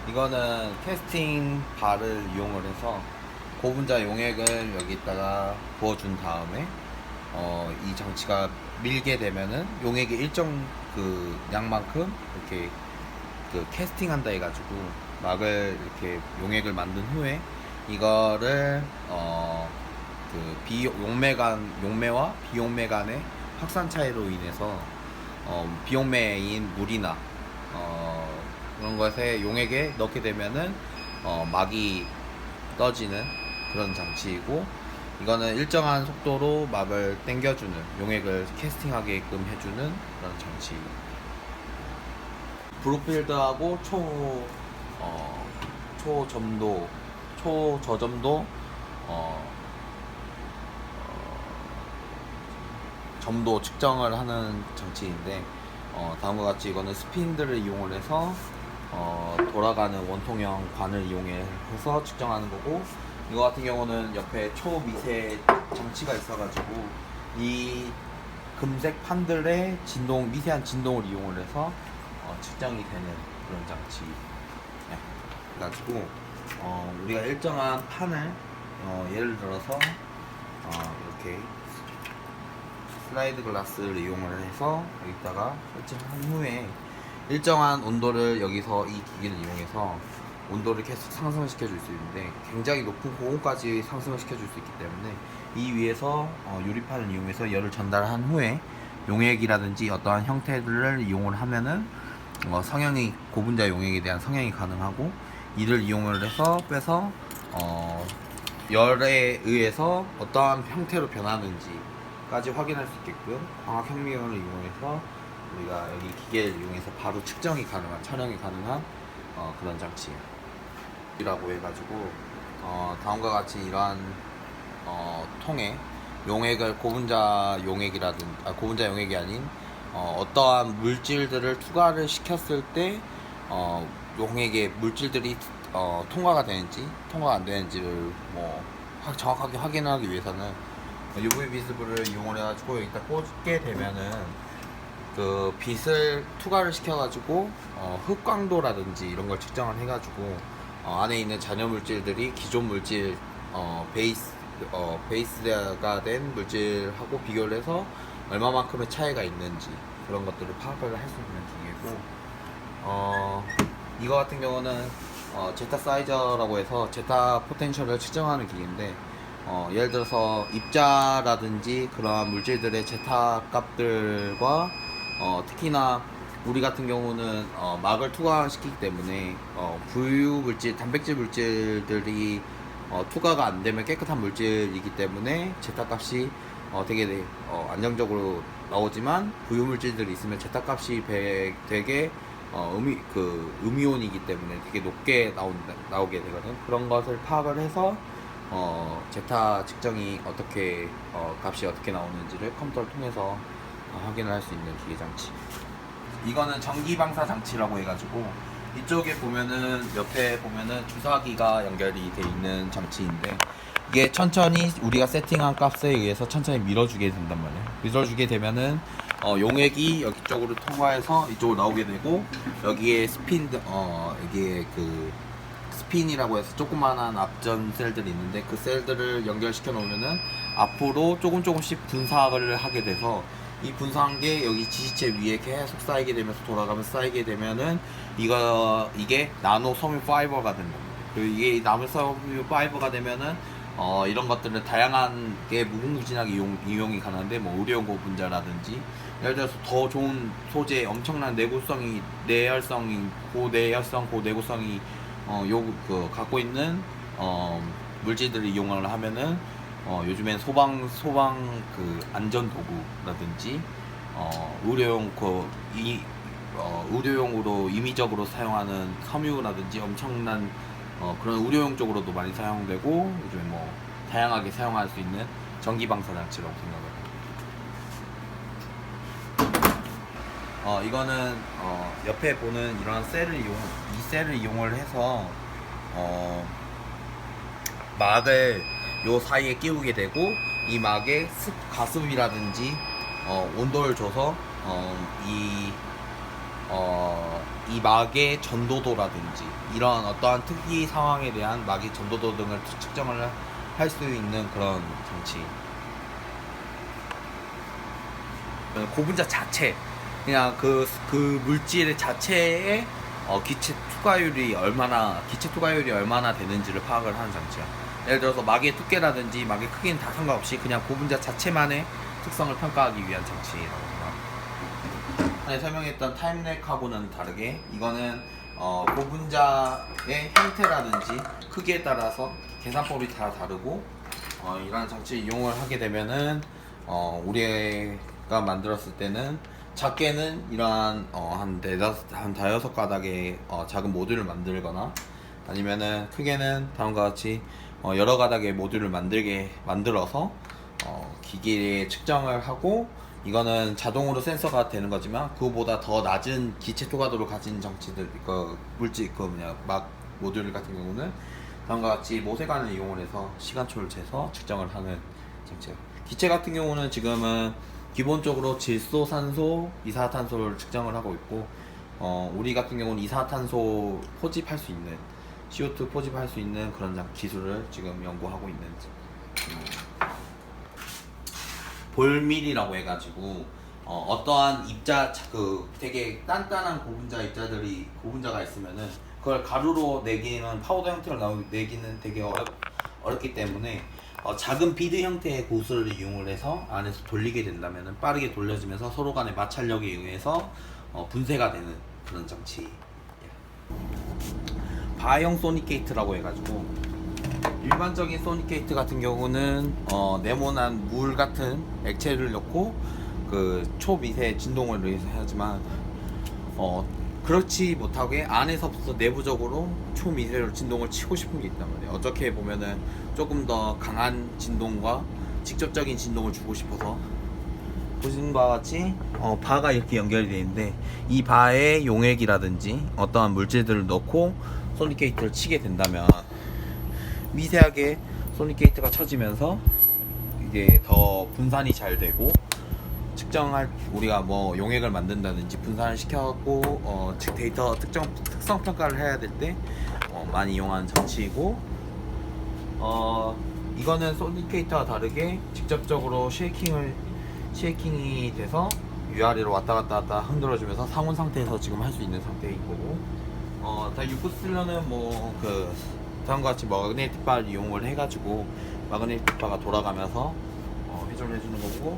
이거는 캐스팅 바를 이용을 해서 고분자 용액을 여기다가 부어준 다음에 이 장치가 밀게 되면은 용액의 일정 그 양만큼 이렇게 그 캐스팅한다 해가지고 막을 이렇게 용액을 만든 후에 이거를 그 용매와 비용매 간의 확산 차이로 인해서 비용매인 물이나 그런 것에 용액에 넣게 되면은 막이 떠지는 그런 장치이고, 이거는 일정한 속도로 막을 당겨주는, 용액을 캐스팅하게끔 해주는 그런 장치. 브루필드하고 초점도, 초저점도 점도 측정을 하는 장치인데, 다음과 같이 이거는 스핀들을 이용을 해서 돌아가는 원통형 관을 이용해서 측정하는 거고, 이거 같은 경우는 옆에 초미세 장치가 있어가지고 이 금색 판들의 미세한 진동을 이용을 해서 측정이 되는 그런 장치. 네. 그래가지고 우리가 일정한 판을 예를 들어서 이렇게 슬라이드 글라스를 이용을 해서 여기다가 설치한 후에 일정한 온도를 여기서 이 기기를 이용해서 온도를 계속 상승시켜 줄 수 있는데, 굉장히 높은 고온까지 상승시켜 줄 수 있기 때문에 이 위에서 유리판을 이용해서 열을 전달한 후에 용액이라든지 어떠한 형태들을 이용을 하면은 성형이, 고분자 용액에 대한 성형이 가능하고, 이를 이용을 해서 빼서 열에 의해서 어떠한 형태로 변하는지까지 확인할 수 있게끔 광학혁명을 이용해서 우리가 여기 기계를 이용해서 바로 측정이 가능한, 촬영이 가능한 그런 장치라고 해가지고 다음과 같이 이러한 통에 용액을 고분자 용액이 아닌 어떠한 물질들을 투과를 시켰을 때 용액의 물질들이 통과가 되는지 통과가 안 되는지를 정확하게 확인하기 위해서는 UV 비스블을 이용을 해가지고 여기다 꽂게 되면은 그 빛을 투과를 시켜가지고 흑광도라든지 이런 걸 측정을 해가지고 안에 있는 잔여 물질들이 기존 물질 베이스가 된 물질하고 비교를 해서 얼마만큼의 차이가 있는지 그런 것들을 파악을 할 수 있는 기계고, 이거 같은 경우는 제타 사이저라고 해서 제타 포텐셜을 측정하는 기계인데, 예를 들어서 입자라든지 그러한 물질들의 제타 값들과 특히나 우리 같은 경우는 막을 투과시키기 때문에 부유 물질, 단백질 물질들이 투과가 안 되면 깨끗한 물질이기 때문에 제타 값이 되게 안정적으로 나오지만, 부유 물질들이 있으면 제타 값이 되게 음이온이기 때문에 되게 높게 나오게 되거든. 그런 것을 파악을 해서 제타 측정이 값이 어떻게 나오는지를 컴퓨터를 통해서 확인을 할 수 있는 기계 장치. 이거는 전기 방사 장치라고 해가지고, 이쪽에 보면은 옆에 보면은 주사기가 연결이 돼 있는 장치인데, 이게 천천히 우리가 세팅한 값에 의해서 천천히 밀어주게 된단 말이에요. 밀어주게 되면은 용액이 여기 쪽으로 통과해서 이쪽으로 나오게 되고, 여기에 여기에 그 스핀이라고 해서 조그만한 앞전 셀들이 있는데, 그 셀들을 연결시켜 놓으면은 앞으로 조금씩 분사를 하게 돼서, 이 분사한 게 여기 지지체 위에 계속 쌓이게 되면서 돌아가면서 쌓이게 되면은 이게 나노 섬유 파이버가 된다. 그리고 이게 나노 섬유 파이버가 되면은 이런 것들은 다양하게 무궁무진하게 이용이 가능한데, 의료용 고분자라든지 예를 들어서 더 좋은 소재, 엄청난 고내열성, 고내구성이 갖고 있는 물질들을 이용을 하면은 요즘엔 소방 그 안전 도구라든지 의료용으로 임의적으로 사용하는 섬유라든지 엄청난 그런 의료용 쪽으로도 많이 사용되고, 요즘에 다양하게 사용할 수 있는 전기 방사 장치라고 생각을. 이거는 옆에 보는 이런 이 셀을 이용을 해서 막을 요 사이에 끼우게 되고, 이 막에 가습이라든지 온도를 줘서 이 막의 전도도라든지 이런 어떠한 특이 상황에 대한 막의 전도도 등을 측정을 할 수 있는 그런 장치. 고분자 자체, 그냥 그 물질 자체의 기체 투과율이 얼마나 되는지를 파악을 하는 장치야. 예를 들어서 막의 두께라든지 막의 크기는 다 상관없이 그냥 고분자 자체만의 특성을 평가하기 위한 장치라고 생각합니다. 전에 설명했던 타임렉하고는 다르게 이거는 고분자의 형태라든지 크기에 따라서 계산법이 다 다르고 이러한 장치 이용을 하게 되면은 우리가 만들었을 때는 작게는 이러한 한 대여섯 가닥의 작은 모듈을 만들거나 아니면은 크게는 다음과 같이 여러 가닥의 모듈을 만들어서 기계에 측정을 하고 이거는 자동으로 센서가 되는 거지만 그거보다 더 낮은 기체 투과도를 가진 장치들 막 모듈 같은 경우는 다음과 같이 모세관을 이용을 해서 시간초를 재서 측정을 하는 장치예요. 기체 같은 경우는 지금은 기본적으로 질소, 산소, 이산화탄소를 측정을 하고 있고 우리 같은 경우는 이산화탄소 포집할 수 있는 CO2 포집할 수 있는 그런 기술을 지금 연구하고 있는 볼밀이라고 해가지고 어떠한 되게 단단한 고분자가 있으면은 그걸 가루로 내기는 파우더 형태로 내기는 되게 어렵기 때문에 작은 비드 형태의 고스를 이용을 해서 안에서 돌리게 된다면은 빠르게 돌려지면서 서로 간의 마찰력에 의해서 분쇄가 되는 그런 장치. 바형 소니케이트라고 해가지고 일반적인 소니케이트 같은 경우는 네모난 물 같은 액체를 넣고 그 초미세 진동을 위해서 하지만 그렇지 못하게 안에서부터 내부적으로 초미세로 진동을 치고 싶은 게 있단 말이에요. 어떻게 보면은 조금 더 강한 진동과 직접적인 진동을 주고 싶어서 보신 바와 같이 바가 이렇게 연결이 되어 있는데 이 바에 용액이라든지 어떠한 물질들을 넣고 소니케이트를 치게 된다면 미세하게 소니케이트가 쳐지면서 이게 더 분산이 잘 되고 우리가 뭐 용액을 만든다든지 분산을 시켜갖고 데이터 특성 평가를 해야 될 때 많이 이용하는 장치이고 이거는 소니케이트와 다르게 직접적으로 쉐이킹이 돼서 위아래로 왔다 갔다 흔들어주면서 상온 상태에서 지금 할 수 있는 상태인 거고 유쿠슬러는 뭐 다음과 같이 마그네틱 바를 이용을 해가지고 마그네틱 바가 돌아가면서 회전을 해주는 거고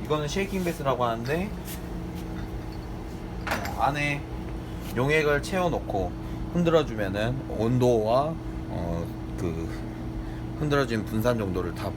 이거는 쉐이킹 베스라고 하는데 안에 용액을 채워놓고 흔들어주면은 온도와 흔들어진 분산 정도를 다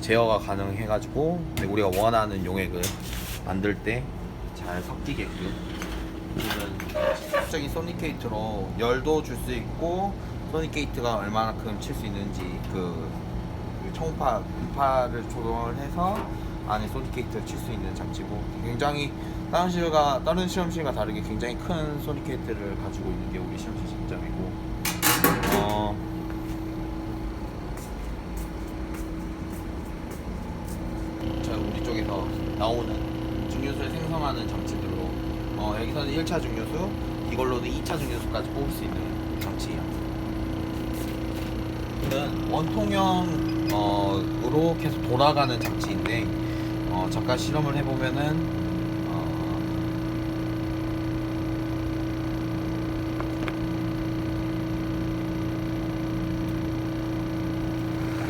제어가 가능해가지고 우리가 원하는 용액을 만들 때 잘 섞이게끔 직접적인 소니케이트로 열도 줄 수 있고 소니케이트가 얼마만큼 칠 수 있는지 초음파 음파를 조정을 해서 안에 소니케이트를 칠 수 있는 장치고 굉장히 다른 실험실과 다르게 굉장히 큰 소니케이트를 가지고 있는 게 우리 실험실 장점이고 우리 쪽에서 나오는 증류수를 생성하는 장치들로 여기서는 1차 증류수, 이걸로는 2차 증류수까지 뽑을 수 있는 장치예요. 이는 원통형으로 계속 돌아가는 장치인데 잠깐 실험을 해보면은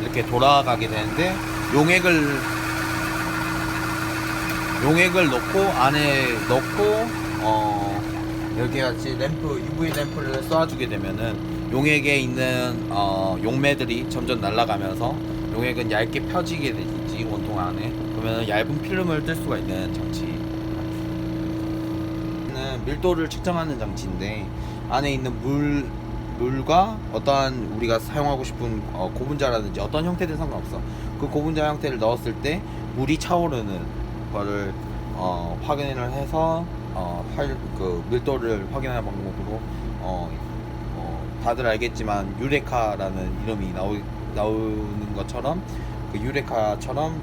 이렇게 돌아가게 되는데 용액을 안에 넣고 이렇게 같이 UV 램프를 쏴주게 되면은 용액에 있는 용매들이 점점 날아가면서 용액은 얇게 펴지게 되지 원통 안에. 그러면 얇은 필름을 뜰 수가 있는 장치는 밀도를 측정하는 장치인데 안에 있는 물과 어떠한 우리가 사용하고 싶은 고분자라든지 어떤 형태든 상관없어. 그 고분자 형태를 넣었을 때 물이 차오르는 거를 확인을 해서 밀도를 확인하는 방법으로 다들 알겠지만 유레카라는 이름이 나오는 것처럼 유레카처럼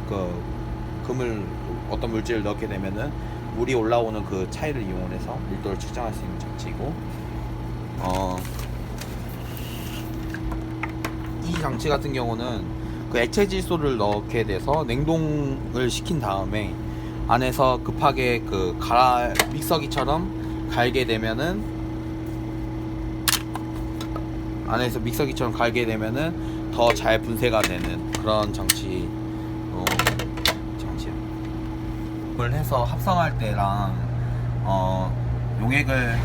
어떤 물질을 넣게 되면은 물이 올라오는 그 차이를 이용해서 밀도를 측정할 수 있는 장치이고, 이 장치 같은 경우는 그 액체 질소를 넣게 돼서 냉동을 시킨 다음에 안에서 급하게 그 믹서기처럼 갈게 되면은, 안에서 믹서기처럼 갈게 되면은 더 잘 분쇄가 되는 그런 장치예요. 그걸 해서 합성할 때랑 용액을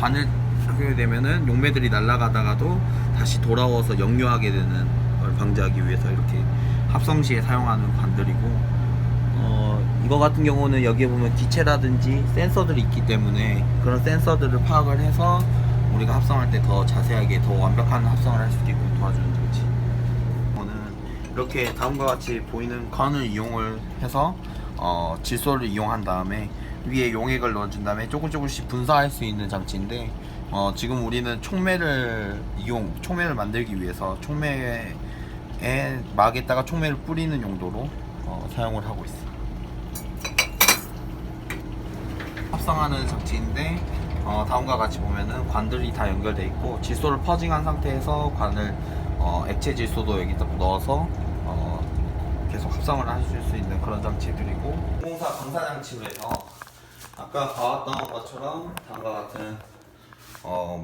관을 하게 되면은 용매들이 날아가다가도 다시 돌아와서 역류하게 되는 걸 방지하기 위해서 이렇게 합성 시에 사용하는 관들이고, 이거 같은 경우는 여기에 보면 기체라든지 센서들이 있기 때문에 그런 센서들을 파악을 해서 우리가 합성할 때 더 자세하게 더 완벽한 합성을 할 수 있게끔 도와주는 장치. 이거는 이렇게 다음과 같이 보이는 관을 이용을 해서 질소를 이용한 다음에 위에 용액을 넣어준 다음에 조금씩 분사할 수 있는 장치인데, 지금 우리는 촉매를 만들기 위해서 촉매에 막에다가 촉매를 뿌리는 용도로 사용을 하고 있어. 합성하는 장치인데, 다음과 같이 보면은 관들이 다 연결되어 있고, 질소를 퍼징한 상태에서 관을 액체 질소도 여기다 넣어서 계속 합성을 하실 수 있는 그런 장치들이고, 공사 방사 장치로 해서 아까 봐왔던 것처럼 다음과 같은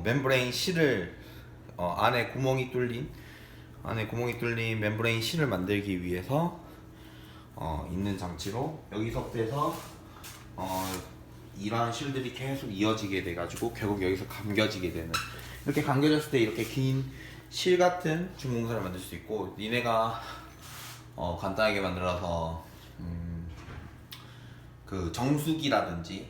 멤브레인 실을 안에 구멍이 뚫린 멤브레인 실을 만들기 위해서 있는 장치로, 여기서부터 해서 이러한 실들이 계속 이어지게 돼가지고 결국 여기서 감겨지게 되는, 이렇게 감겨졌을 때 이렇게 긴 실 같은 중공사를 만들 수 있고, 니네가 간단하게 만들어서 그 정수기라든지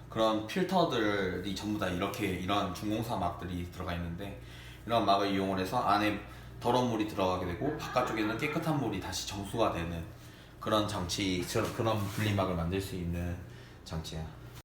그런 필터들이 전부 다 이런 중공사 막들이 들어가 있는데, 이런 막을 이용을 해서 안에 더러운 물이 들어가게 되고 바깥쪽에는 깨끗한 물이 다시 정수가 되는 그런 장치, 그런 분리막을 만들 수 있는 장치야.